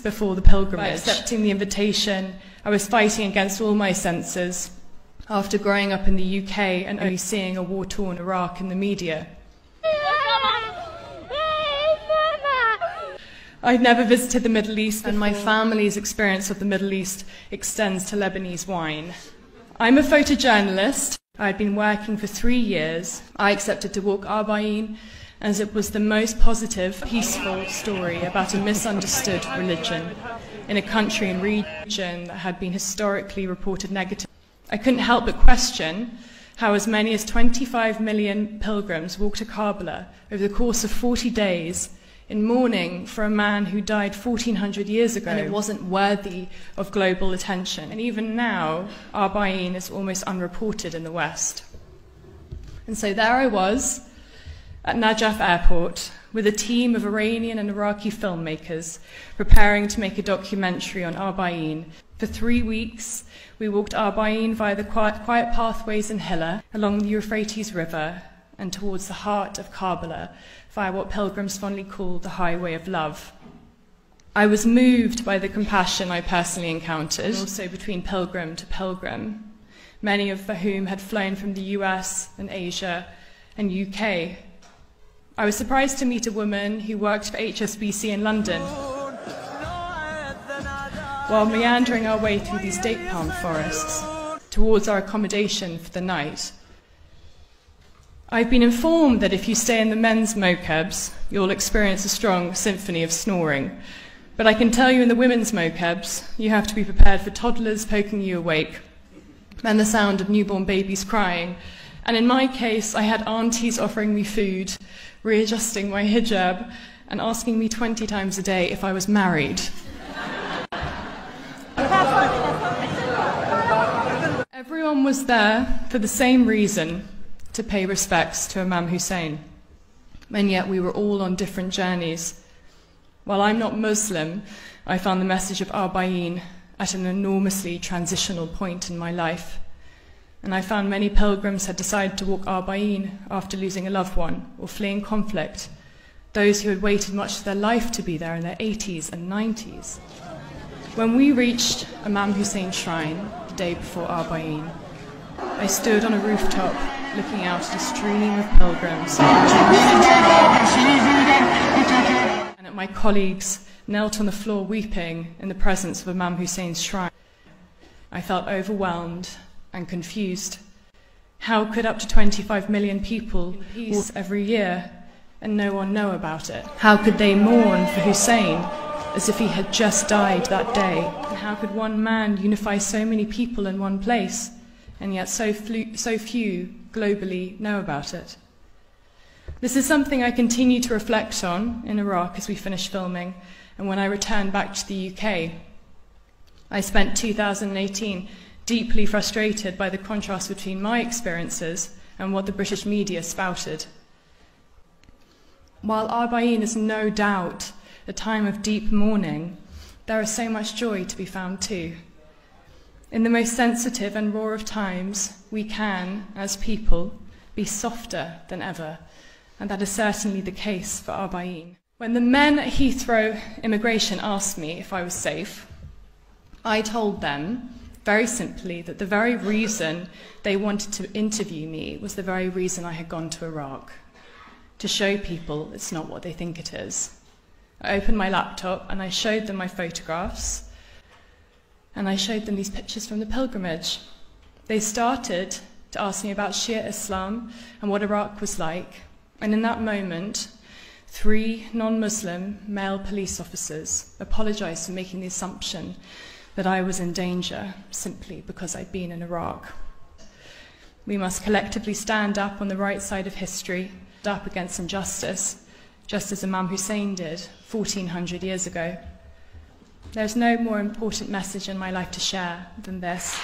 before the pilgrimage. By accepting the invitation, I was fighting against all my senses after growing up in the UK and only seeing a war-torn Iraq in the media. I'd never visited the Middle East, and my family's experience of the Middle East extends to Lebanese wine. I'm a photojournalist. I'd been working for 3 years. I accepted to walk Arba'in as it was the most positive, peaceful story about a misunderstood religion in a country and region that had been historically reported negative. I couldn't help but question how as many as 25 million pilgrims walked to Kerbala over the course of 40 days in mourning for a man who died 1400 years ago, and it wasn't worthy of global attention. And even now, Arba'in is almost unreported in the West. And so there I was at Najaf Airport with a team of Iranian and Iraqi filmmakers preparing to make a documentary on Arba'in. For 3 weeks, we walked Arba'in via the quiet pathways in Hilla, along the Euphrates River, and towards the heart of Kerbala, via what pilgrims fondly call the highway of love. I was moved by the compassion I personally encountered, and also between pilgrim to pilgrim, many of whom had flown from the US and Asia and UK. I was surprised to meet a woman who worked for HSBC in London, while meandering our way through these date palm forests towards our accommodation for the night. I've been informed that if you stay in the men's mokebs, you'll experience a strong symphony of snoring. But I can tell you in the women's mokebs, you have to be prepared for toddlers poking you awake and the sound of newborn babies crying. And in my case, I had aunties offering me food, readjusting my hijab, and asking me 20 times a day if I was married. Everyone was there for the same reason, to pay respects to Imam Hussein, and yet we were all on different journeys. While I'm not Muslim, I found the message of Arba'in at an enormously transitional point in my life, and I found many pilgrims had decided to walk Arba'in after losing a loved one or fleeing conflict, those who had waited much of their life to be there in their 80s and 90s. When we reached Imam Hussein's shrine the day before Arba'in, I stood on a rooftop looking out at a stream of pilgrims, and at my colleagues knelt on the floor weeping in the presence of Imam Hussein's shrine. I felt overwhelmed and confused. How could up to 25 million people walk every year and no one know about it? How could they mourn for Hussein as if he had just died that day? And how could one man unify so many people in one place, and yet so few globally know about it? This is something I continue to reflect on in Iraq as we finish filming, and when I returned back to the UK. I spent 2018 deeply frustrated by the contrast between my experiences and what the British media spouted. While Arba'in is no doubt a time of deep mourning, there is so much joy to be found too. In the most sensitive and raw of times, we can, as people, be softer than ever, and that is certainly the case for Arba'in. When the men at Heathrow immigration asked me if I was safe, I told them, very simply, that the very reason they wanted to interview me was the very reason I had gone to Iraq, to show people it's not what they think it is. I opened my laptop and I showed them my photographs, and I showed them these pictures from the pilgrimage. They started to ask me about Shia Islam and what Iraq was like, and in that moment, 3 non-Muslim male police officers apologized for making the assumption that I was in danger simply because I'd been in Iraq. We must collectively stand up on the right side of history, up against injustice, just as Imam Hussein did 1400 years ago. There's no more important message in my life to share than this.